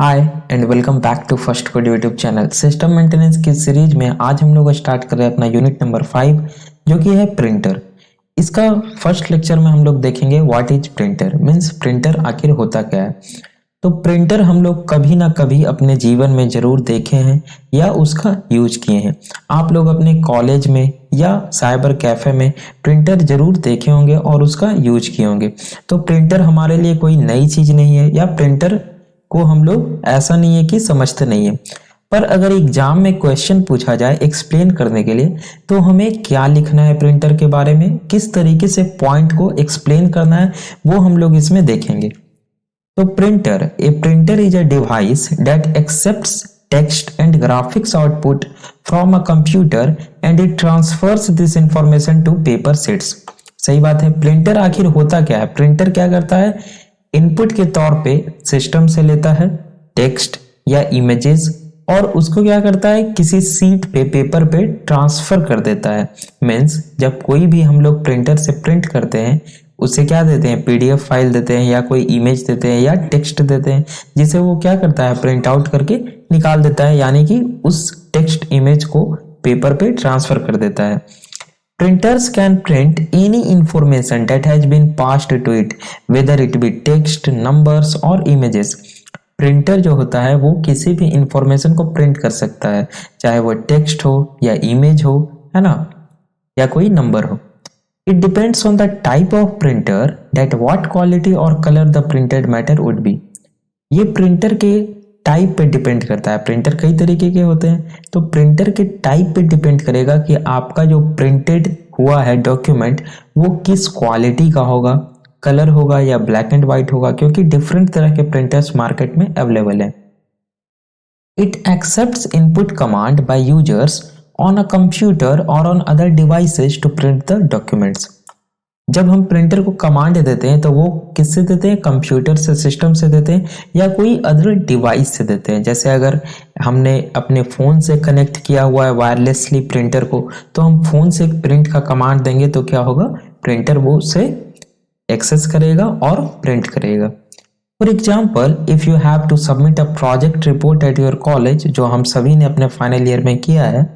Hi and welcome back to first code YouTube channel. System maintenance की series में आज हम लोग स्टार्ट कर रहे हैं अपना यूनिट नंबर 5 जो कि है प्रिंटर। इसका फर्स्ट लेक्चर में हम लोग देखेंगे what is printer, means printer आखिर होता क्या है। तो प्रिंटर हम लोग कभी ना कभी अपने जीवन में जरूर देखे हैं या उसका यूज किए हैं। आप लोग अपने कॉलेज में या साइबर कैफे में प्रिंटर जरूर देखे होंगे और उसका यूज किए होंगे। तो प्रिंटर हमारे लिए कोई नई चीज नहीं है या प्रिंटर को हम लोग ऐसा नहीं है कि समझते नहीं है। पर अगर एग्जाम में क्वेश्चन पूछा जाए एक्सप्लेन करने के लिए तो हमें क्या लिखना है प्रिंटर के बारे में, किस तरीके से पॉइंट को एक्सप्लेन करना है, वो हम लोग इसमें देखेंगे। तो printer is a device that accepts text and graphics output from a computer and it transfers this information to paper sheets. सही बात है। प्रिंटर आखिर होता क्या है? प्रिंटर क्या करता है? इनपुट के तौर पे सिस्टम से लेता है टेक्स्ट या इमेजेस और उसको क्या करता है किसी सीट पे, पेपर पे ट्रांसफर कर देता है। मीन्स जब कोई भी हम लोग प्रिंटर से प्रिंट करते हैं उसे क्या देते हैं, पीडीएफ फाइल देते हैं या कोई इमेज देते हैं या टेक्स्ट देते हैं, जिसे वो क्या करता है प्रिंट आउट करके निकाल देता है, यानी कि उस टेक्स्ट इमेज को पेपर पे ट्रांसफर कर देता है। Printers can print any information that has been passed to it, whether it be text, numbers or images. Printer जो होता है वो किसी भी इंफॉर्मेशन को प्रिंट कर सकता है, चाहे वो टेक्स्ट हो या इमेज हो, है ना, या कोई नंबर हो। It depends on the type of printer that what quality or color the printed matter would be. ये प्रिंटर के टाइप पे डिपेंड करता है। प्रिंटर कई तरीके के होते हैं, तो प्रिंटर के टाइप पे डिपेंड करेगा कि आपका जो प्रिंटेड हुआ है डॉक्यूमेंट वो किस क्वालिटी का होगा, कलर होगा या ब्लैक एंड व्हाइट होगा, क्योंकि डिफरेंट तरह के प्रिंटर्स मार्केट में अवेलेबल है। It accepts input command by users on a computer और on other devices to print the documents. जब हम प्रिंटर को कमांड देते हैं तो वो किससे देते हैं? कंप्यूटर से, सिस्टम से देते हैं या कोई अदर डिवाइस से देते हैं। जैसे अगर हमने अपने फ़ोन से कनेक्ट किया हुआ है वायरलेसली प्रिंटर को, तो हम फ़ोन से प्रिंट का कमांड देंगे तो क्या होगा, प्रिंटर वो उसे एक्सेस करेगा और प्रिंट करेगा। For example, if you have to submit a project report at your college, जो हम सभी ने अपने फाइनल ईयर में किया है,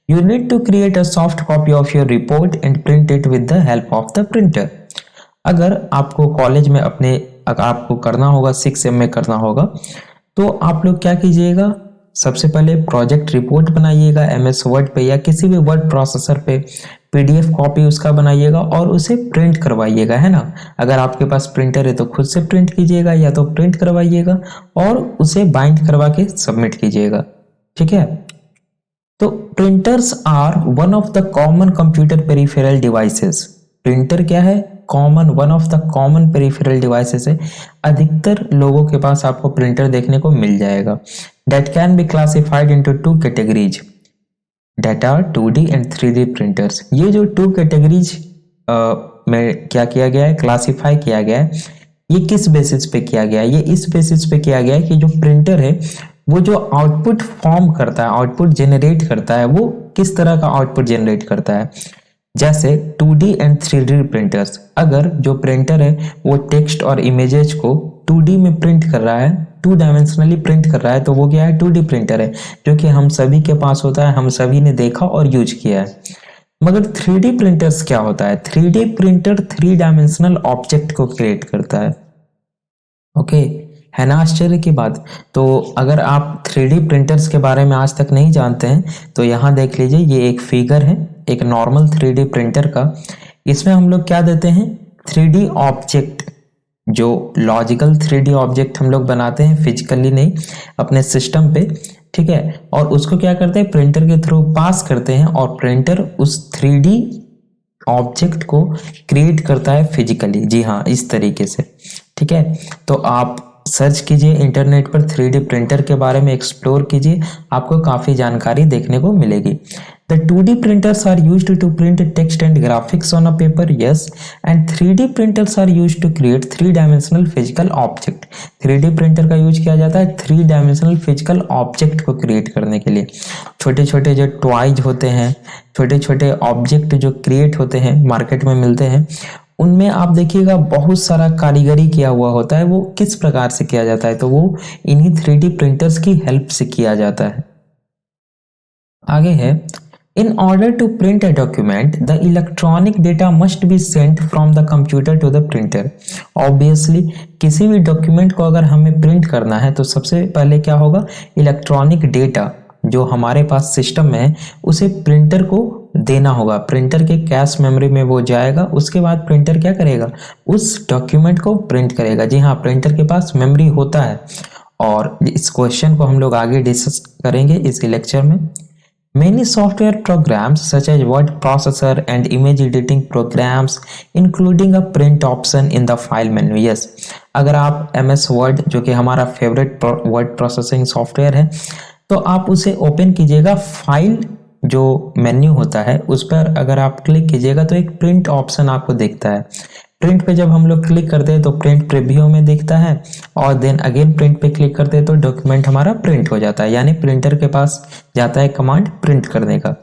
you need to create a soft copy of your report and print it with the help of the printer. अगर आपको कॉलेज में आपको करना होगा, 6M में करना होगा, तो आप लोग क्या कीजिएगा, सबसे पहले प्रोजेक्ट रिपोर्ट बनाइएगा MS वर्ड पे या किसी भी वर्ड प्रोसेसर पे, PDF कॉपी उसका बनाइएगा और उसे प्रिंट करवाइएगा, है ना। अगर आपके पास प्रिंटर है तो खुद से प्रिंट कीजिएगा या तो प्रिंट करवाइएगा और उसे बाइंड करवा के सबमिट कीजिएगा, ठीक है। तो printers are one of the common computer peripheral devices. Printer क्या है? Common, one of the common peripheral devices है। अधिकतर लोगों के पास आपको प्रिंटर देखने को मिल जाएगा। That can be classified into 2 categories, that are 2D and 3D printers. ये जो 2 कैटेगरीज में क्या किया गया है, क्लासिफाई किया गया है, ये किस बेसिस पे किया गया है? ये इस बेसिस पे किया गया है कि जो प्रिंटर है वो जो आउटपुट फॉर्म करता है, आउटपुट जनरेट करता है, वो किस तरह का आउटपुट जनरेट करता है। जैसे 2D एंड 3D प्रिंटर्स, अगर जो प्रिंटर है वो टेक्स्ट और इमेजेस को 2D में प्रिंट कर रहा है, 2 डायमेंशनली प्रिंट कर रहा है, तो वो क्या है, 2D प्रिंटर है, जो कि हम सभी के पास होता है, हम सभी ने देखा और यूज किया है। मगर 3D प्रिंटर्स क्या होता है? 3D प्रिंटर 3 डायमेंशनल ऑब्जेक्ट को क्रिएट करता है। ओके, है ना आश्चर्य की बात। तो अगर आप 3D प्रिंटर्स के बारे में आज तक नहीं जानते हैं तो यहाँ देख लीजिए, ये एक फिगर है एक नॉर्मल 3D प्रिंटर का। इसमें हम लोग क्या देते हैं, 3D ऑब्जेक्ट, जो लॉजिकल 3D ऑब्जेक्ट हम लोग बनाते हैं, फिजिकली नहीं, अपने सिस्टम पे, ठीक है, और उसको क्या करते हैं, प्रिंटर के थ्रू पास करते हैं और प्रिंटर उस 3D ऑब्जेक्ट को क्रिएट करता है फिजिकली। जी हाँ, इस तरीके से, ठीक है। तो आप सर्च कीजिए इंटरनेट पर 3D प्रिंटर के बारे में, एक्सप्लोर कीजिए, आपको काफ़ी जानकारी देखने को मिलेगी। The 2D printers are used to print text and graphics on a paper, yes, and 3D printers are used to create 3-dimensional physical object. 3D printer का यूज किया जाता है 3-dimensional physical object को क्रिएट करने के लिए। छोटे छोटे जो टॉयज होते हैं, छोटे छोटे ऑब्जेक्ट जो क्रिएट होते हैं, मार्केट में मिलते हैं, उनमें आप देखिएगा बहुत सारा कारीगरी किया हुआ होता है। वो किस प्रकार से किया जाता है, तो वो इन्हीं 3D प्रिंटर्स की हेल्प से किया जाता है। आगे है, in order to print a document the electronic data must be sent from the computer to the printer. Obviously किसी भी डॉक्यूमेंट को अगर हमें प्रिंट करना है तो सबसे पहले क्या होगा, इलेक्ट्रॉनिक डेटा जो हमारे पास सिस्टम में है उसे प्रिंटर को देना होगा। प्रिंटर के कैश मेमोरी में वो जाएगा, उसके बाद प्रिंटर क्या करेगा, उस डॉक्यूमेंट को प्रिंट करेगा। जी हाँ, प्रिंटर के पास मेमोरी होता है और इस क्वेश्चन को हम लोग आगे डिस्कस करेंगे इस लेक्चर में। Many software programs such as word processor and image editing programs including a print option in the file menu. Yes, अगर आप MS Word जो कि हमारा फेवरेट वर्ड प्रोसेसिंग सॉफ्टवेयर है तो आप उसे ओपन कीजिएगा, फाइल जो मेन्यू होता है उस पर अगर आप क्लिक कीजिएगा तो एक प्रिंट ऑप्शन आपको दिखता है। प्रिंट पे जब हम लोग क्लिक करते हैं तो प्रिंट प्रीव्यू में दिखता है और देन अगेन प्रिंट पे क्लिक करते हैं तो डॉक्यूमेंट हमारा प्रिंट हो जाता है, यानी प्रिंटर के पास जाता है कमांड प्रिंट करने का।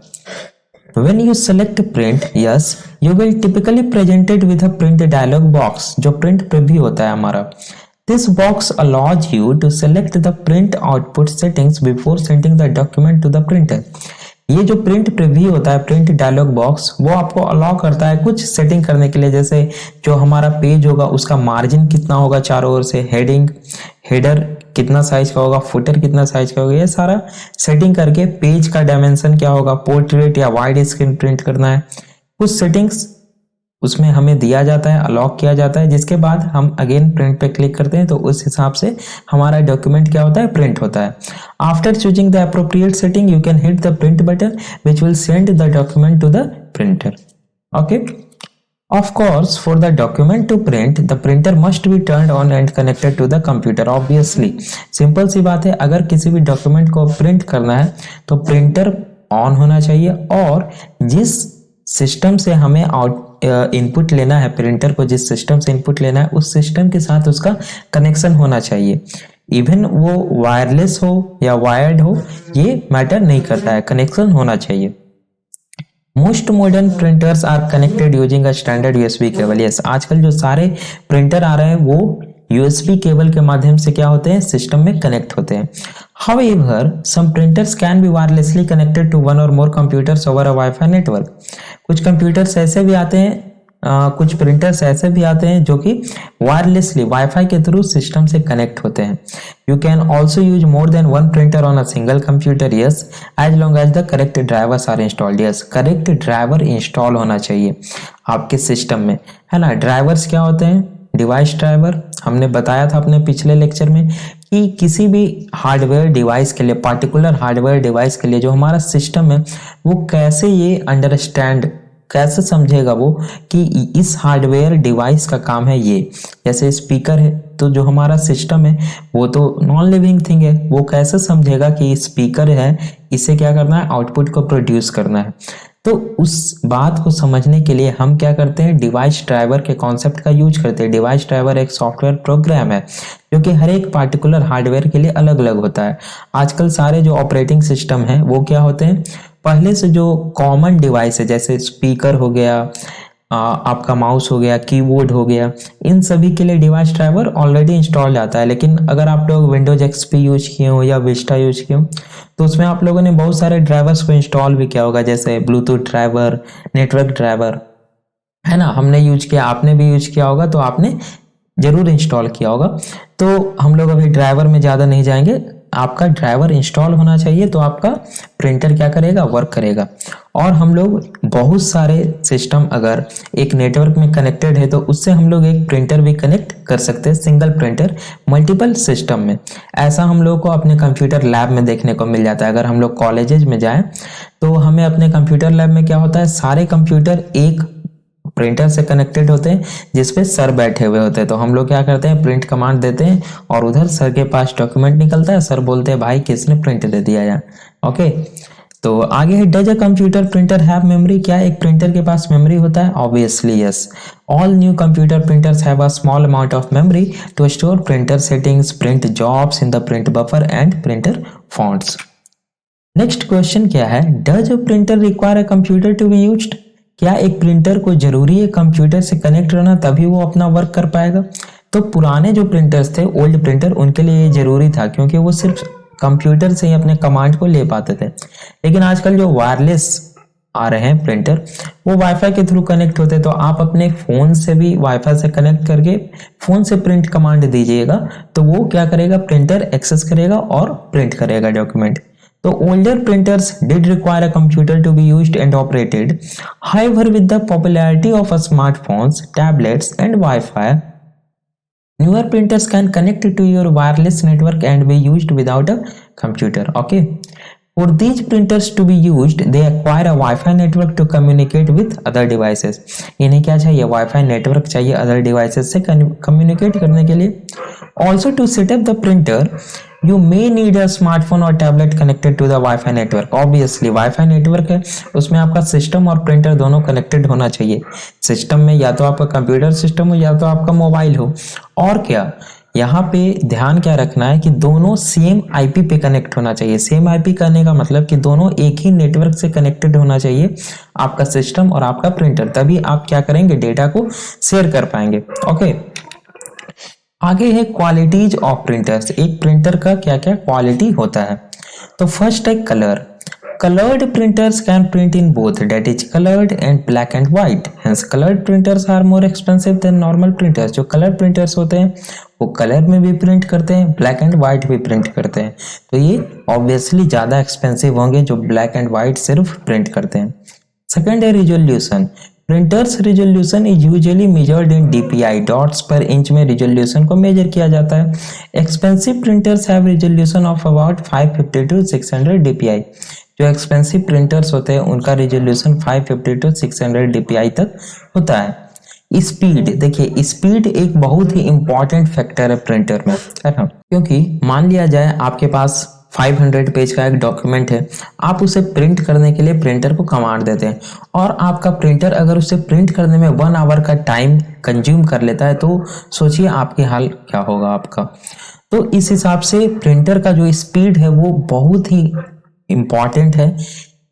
When you select print, yes, you will typically presented with a print dialog box जो print preview होता है हमारा। This box allows you to select the print output settings before sending the document to the printer। ये जो print preview होता है, print dialogue box, वो आपको अलाउ करता है कुछ सेटिंग करने के लिए, जैसे जो हमारा पेज होगा उसका मार्जिन कितना होगा चारों ओर से, हेडिंग, हेडर कितना साइज का होगा, फुटर कितना साइज का होगा, ये सारा सेटिंग करके पेज का डायमेंशन क्या होगा, पोर्ट्रेट या वाइड स्क्रीन प्रिंट करना है, कुछ सेटिंग्स उसमें हमें दिया जाता है, अलॉक किया जाता है, जिसके बाद हम अगेन प्रिंट पे क्लिक करते हैं तो उस हिसाब से हमारा डॉक्यूमेंट क्या होता है, प्रिंट होता है। After choosing the appropriate setting you can hit the print button which will send the document to the printer. Okay, of course for the document to print the printer must be turned on and connected to the computer. Obviously simple सी बात है, अगर किसी भी document को print करना है तो प्रिंटर ऑन होना चाहिए और जिस सिस्टम से हमें इनपुट लेना है, प्रिंटर को जिस सिस्टम से इनपुट लेना है उस सिस्टम के साथ उसका कनेक्शन होना चाहिए। इवन वो वायरलेस हो या वायर्ड हो ये मैटर नहीं करता है, कनेक्शन होना चाहिए। Most modern printers are connected using a standard USB cable. Yes, आजकल जो सारे प्रिंटर आ रहे हैं वो यूएसबी केबल के माध्यम से क्या होते हैं, सिस्टम में कनेक्ट होते हैं। However, some printers can be wirelessly connected to one or more computers over a Wi-Fi network। कुछ कंप्यूटर्स ऐसे भी आते हैं, कुछ प्रिंटर्स ऐसे भी आते हैं जो कि वायरलेसली वाईफाई के थ्रू सिस्टम से कनेक्ट होते हैं। You can also use more than one printer on a single computer, yes, as long as the correct drivers are installed. Yes, correct driver install होना चाहिए आपके सिस्टम में, है ना। ड्राइवर्स क्या होते हैं, डिवाइस ड्राइवर हमने बताया था अपने पिछले लेक्चर में कि किसी भी हार्डवेयर डिवाइस के लिए, पार्टिकुलर हार्डवेयर डिवाइस के लिए जो हमारा सिस्टम है वो कैसे ये अंडरस्टैंड, कैसे समझेगा वो कि इस हार्डवेयर डिवाइस का काम है ये। जैसे स्पीकर है तो जो हमारा सिस्टम है वो तो नॉन लिविंग थिंग है, वो कैसे समझेगा कि स्पीकर है, इसे क्या करना है, आउटपुट को प्रोड्यूस करना है। तो उस बात को समझने के लिए हम क्या करते हैं, डिवाइस ड्राइवर के कॉन्सेप्ट का यूज करते हैं। डिवाइस ड्राइवर एक सॉफ्टवेयर प्रोग्राम है जो कि हर एक पार्टिकुलर हार्डवेयर के लिए अलग अलग होता है। आजकल सारे जो ऑपरेटिंग सिस्टम है वो क्या होते हैं, पहले से जो कॉमन डिवाइस है जैसे स्पीकर हो गया, आपका माउस हो गया, कीबोर्ड हो गया, इन सभी के लिए डिवाइस ड्राइवर ऑलरेडी इंस्टॉल आता है। लेकिन अगर आप लोग विंडोज एक्सपी यूज किए हो या विस्टा यूज किए हो तो उसमें आप लोगों ने बहुत सारे ड्राइवर्स को इंस्टॉल भी किया होगा, जैसे ब्लूटूथ ड्राइवर, नेटवर्क ड्राइवर, है ना, हमने यूज किया, आपने भी यूज किया होगा, तो आपने जरूर इंस्टॉल किया होगा। तो हम लोग अभी ड्राइवर में ज़्यादा नहीं जाएंगे, आपका ड्राइवर इंस्टॉल होना चाहिए तो आपका प्रिंटर क्या करेगा, वर्क करेगा। और हम लोग बहुत सारे सिस्टम अगर एक नेटवर्क में कनेक्टेड है तो उससे हम लोग एक प्रिंटर भी कनेक्ट कर सकते हैं, सिंगल प्रिंटर मल्टीपल सिस्टम में। ऐसा हम लोग को अपने कंप्यूटर लैब में देखने को मिल जाता है। अगर हम लोग कॉलेजेस में जाएं तो हमें अपने कंप्यूटर लैब में क्या होता है, सारे कंप्यूटर एक प्रिंटर से कनेक्टेड होते हैं जिसपे सर बैठे हुए होते हैं। तो हम लोग क्या करते हैं, प्रिंट कमांड देते हैं और उधर सर के पास डॉक्यूमेंट निकलता है, सर बोलते हैं भाई किसने प्रिंट दे दिया यार। ओके, तो आगे है, does a computer printer have memory. क्या एक प्रिंटर के पास मेमोरी होता है? Obviously yes, all new computer printers have a small amount of memory to store printer settings, print jobs in the print buffer and printer fonts. Next question क्या है, does a printer require a computer to be used. क्या एक printer को जरूरी है computer से connect रहना तभी वो अपना वर्क कर पाएगा? तो पुराने जो प्रिंटर्स थे, ओल्ड प्रिंटर, उनके लिए ये जरूरी था क्योंकि वो सिर्फ कंप्यूटर से ही अपने कमांड को ले पाते थे। लेकिन आजकल जो वायरलेस आ रहे हैं प्रिंटर, वो वाईफाई के थ्रू कनेक्ट होते हैं, तो आप अपने फोन से भी वाईफाई से कनेक्ट करके फोन से प्रिंट कमांड दीजिएगा तो वो क्या करेगा, प्रिंटर एक्सेस करेगा और प्रिंट करेगा डॉक्यूमेंट। तो older printers did require a computer to be used and operated. However, with the popularity of smartphones, tablets, and Wi-Fi, newer printers can connect to your wireless network and be used without a computer. Okay. For these printers to be used, they acquire a Wi-Fi network to communicate with other devices. इन्हें क्या चाहिए? Wi-Fi network चाहिए other devices से communicate करने के लिए. Also to set up the printer, you may need a smartphone or tablet connected to the Wi-Fi network. Obviously, Wi-Fi network है, उसमें आपका सिस्टम और प्रिंटर दोनों कनेक्टेड होना चाहिए। सिस्टम में या तो आपका कंप्यूटर सिस्टम हो या तो आपका मोबाइल हो। और क्या, यहाँ पे ध्यान क्या रखना है कि दोनों सेम आईपी पे कनेक्ट होना चाहिए। सेम आईपी करने का मतलब कि दोनों एक ही नेटवर्क से कनेक्टेड होना चाहिए, आपका सिस्टम और आपका प्रिंटर, तभी आप क्या करेंगे, डेटा को शेयर कर पाएंगे। ओके, आगे है क्वालिटीज ऑफ प्रिंटर्स। एक प्रिंटर का क्या क्या क्वालिटी होता है। तो फर्स्ट है colour. Colored printers can print in both, that is colored and black and white. Hence colored printers are more expensive than normal printers. जो कलर प्रिंटर्स होते हैं वो कलर में भी प्रिंट करते हैं, ब्लैक एंड व्हाइट भी प्रिंट करते हैं, तो ये ऑब्वियसली ज़्यादा एक्सपेंसिव होंगे जो ब्लैक एंड व्हाइट सिर्फ प्रिंट करते हैं। सेकेंड है resolution. Printers resolution is usually measured in DPI, dots पर इंच में रिजोल्यूशन को मेजर किया जाता है। Expensive printers have resolution of about 550 to 600 DPI. जो एक्सपेंसिव प्रिंटर्स होते हैं उनका रिजोल्यूशन 550 to 600 डीपीआई तक होता है। स्पीड, देखिए स्पीड एक बहुत ही इंपॉर्टेंट फैक्टर है प्रिंटर में, है ना, क्योंकि मान लिया जाए आपके पास 500 पेज का एक डॉक्यूमेंट है, आप उसे प्रिंट करने के लिए प्रिंटर को कमांड देते हैं और आपका प्रिंटर अगर उसे प्रिंट करने में 1 आवर का टाइम कंज्यूम कर लेता है तो सोचिए आपके हाल क्या होगा आपका। तो इस हिसाब से प्रिंटर का जो स्पीड है वो बहुत ही इम्पॉर्टेंट है,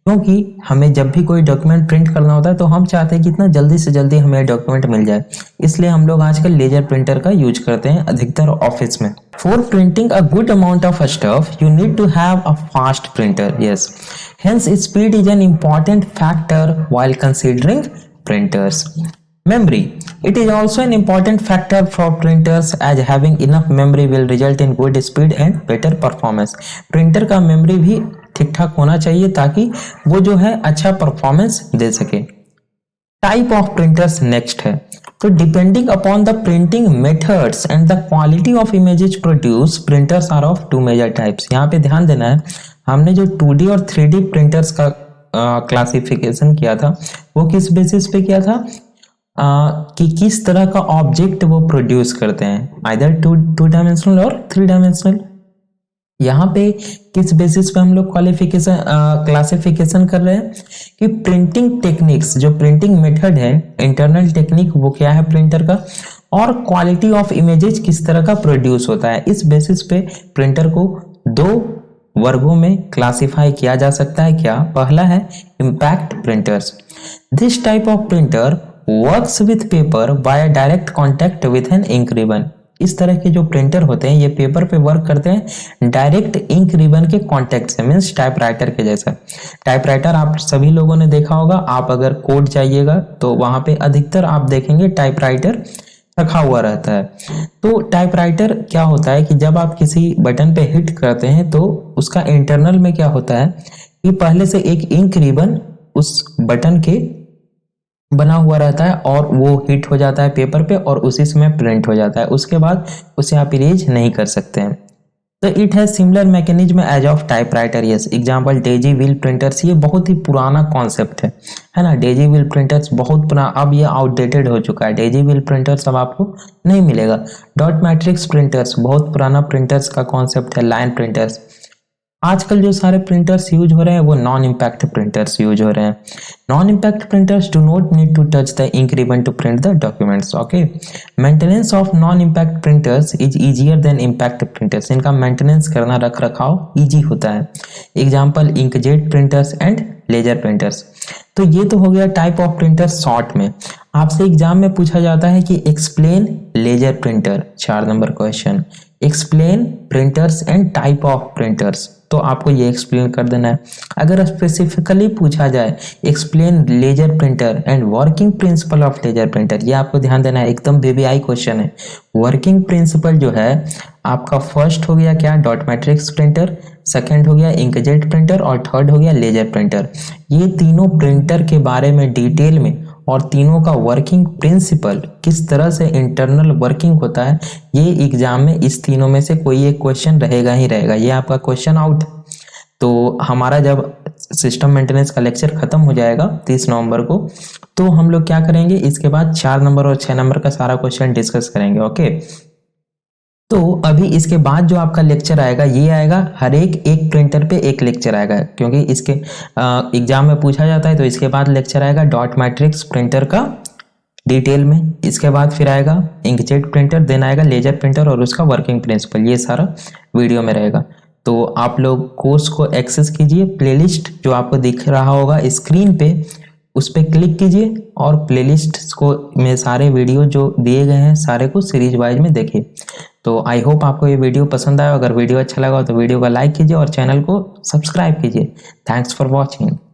क्योंकि हमें जब भी कोई डॉक्यूमेंट प्रिंट करना होता है तो हम चाहते हैं कि इतना जल्दी से जल्दी हमें डॉक्यूमेंट मिल जाए, इसलिए हम लोग आजकल लेजर प्रिंटर का यूज करते हैं अधिकतर ऑफिस में। For printing a good amount of stuff you need to have a fast printer, yes, hence speed is an important factor while considering printers. Memory. It is also an important factor for printers as having enough memory will result in good speed and better performance. Printer का memory भी ठीक ठाक होना चाहिए ताकि वो जो है अच्छा परफॉर्मेंस दे सके। टाइप ऑफ प्रिंटर्स नेक्स्ट है। तो depending upon the printing methods and the quality of images produce, printers are of 2 major types. यहाँ पे ध्यान देना है, हमने जो 2D और 3D प्रिंटर्स का क्लासिफिकेशन किया था वो किस बेसिस पे किया था, कि किस तरह का ऑब्जेक्ट वो प्रोड्यूस करते हैं, आइदर टू डायमेंशनल और 3 डायमेंशनल। यहाँ पे किस बेसिस पे हम लोग क्लासिफिकेशन कर रहे हैं कि प्रिंटिंग टेक्निक्स, जो प्रिंटिंग मेथड है, इंटरनल टेक्निक वो क्या है प्रिंटर का, और क्वालिटी ऑफ इमेजेस किस तरह का प्रोड्यूस होता है। इस बेसिस पे प्रिंटर को 2 वर्गों में क्लासिफाई किया जा सकता है। क्या, पहला है impact printers. This type of printer works with paper by direct contact with an ink ribbon. इस तरह के जो प्रिंटर होते हैं ये पेपर पे वर्क करते हैं डायरेक्ट इंक रिबन के कांटेक्ट से, मींस टाइपराइटर के जैसा। टाइपराइटर आप सभी लोगों ने देखा होगा, आप अगर कोड जाइएगा तो वहां पे अधिकतर आप देखेंगे टाइपराइटर रखा हुआ रहता है। तो टाइपराइटर क्या होता है कि जब आप किसी बटन पे हिट करते हैं तो उसका इंटरनल में क्या होता है कि पहले से एक इंक रिबन उस बटन के बना हुआ रहता है और वो हिट हो जाता है पेपर पे और उसी समय प्रिंट हो जाता है, उसके बाद उसे आप इरेज नहीं कर सकते हैं। तो it has similar mechanism as of typewriter, yes. Example daisy wheel printers, ये बहुत ही पुराना कॉन्सेप्ट है ना। डेजी व्हील प्रिंटर्स बहुत पुराना, अब ये आउटडेटेड हो चुका है। डेजी व्हील प्रिंटर्स अब आपको नहीं मिलेगा। डॉट मैट्रिक्स प्रिंटर्स बहुत पुराना प्रिंटर्स का कॉन्सेप्ट है। लाइन प्रिंटर्स, आजकल जो सारे प्रिंटर्स यूज हो रहे हैं वो नॉन इम्पैक्ट प्रिंटर्स यूज हो रहे हैं। Non impact printers do not need to touch the ink ribbon to print the documents. Okay, maintenance of non impact printers is easier than impact printers. इनका maintenance करना, रख रखाव easy होता है। Example inkjet printers and laser printers. तो तो ये तो हो गया टाइप ऑफ प्रिंटर शॉर्ट में। आपसे एग्जाम में पूछा जाता है कि explain laser printer, 4 number question, explain printers and type of printers, तो आपको ये एक्सप्लेन कर देना है। अगर स्पेसिफिकली पूछा जाए explain laser printer and working principle of laser printer, ये आपको ध्यान देना है, एकदम वीवीआई क्वेश्चन है। वर्किंग प्रिंसिपल जो है आपका फर्स्ट हो गया क्या, डॉट मैट्रिक्स प्रिंटर, सेकंड हो गया इंकजेट प्रिंटर और थर्ड हो गया लेजर प्रिंटर। ये तीनों प्रिंटर के बारे में डिटेल में और तीनों का वर्किंग प्रिंसिपल, किस तरह से इंटरनल वर्किंग होता है, ये एग्जाम में इस तीनों में से कोई एक क्वेश्चन रहेगा ही रहेगा, ये आपका क्वेश्चन आउट। तो हमारा जब सिस्टम मेंटेनेंस का लेक्चर खत्म हो जाएगा 30 नवंबर को, तो हम लोग क्या करेंगे, इसके बाद 4 नंबर और 6 नंबर का सारा क्वेश्चन डिस्कस करेंगे। ओके, तो अभी इसके बाद जो आपका लेक्चर आएगा ये आएगा, हर एक प्रिंटर पे एक लेक्चर आएगा, क्योंकि इसके एग्जाम में पूछा जाता है। तो इसके बाद लेक्चर आएगा डॉट मैट्रिक्स प्रिंटर का डिटेल में, इसके बाद फिर आएगा इंकजेट प्रिंटर, देन आएगा लेजर प्रिंटर और उसका वर्किंग प्रिंसिपल, ये सारा वीडियो में रहेगा। तो आप लोग कोर्स को एक्सेस कीजिए, प्लेलिस्ट जो आपको दिख रहा होगा स्क्रीन पे उस पर क्लिक कीजिए और प्लेलिस्ट को में सारे वीडियो जो दिए गए हैं सारे को सीरीज वाइज में देखिए। तो आई होप आपको ये वीडियो पसंद आया, अगर वीडियो अच्छा लगा तो वीडियो को लाइक कीजिए और चैनल को सब्सक्राइब कीजिए। Thanks for watching.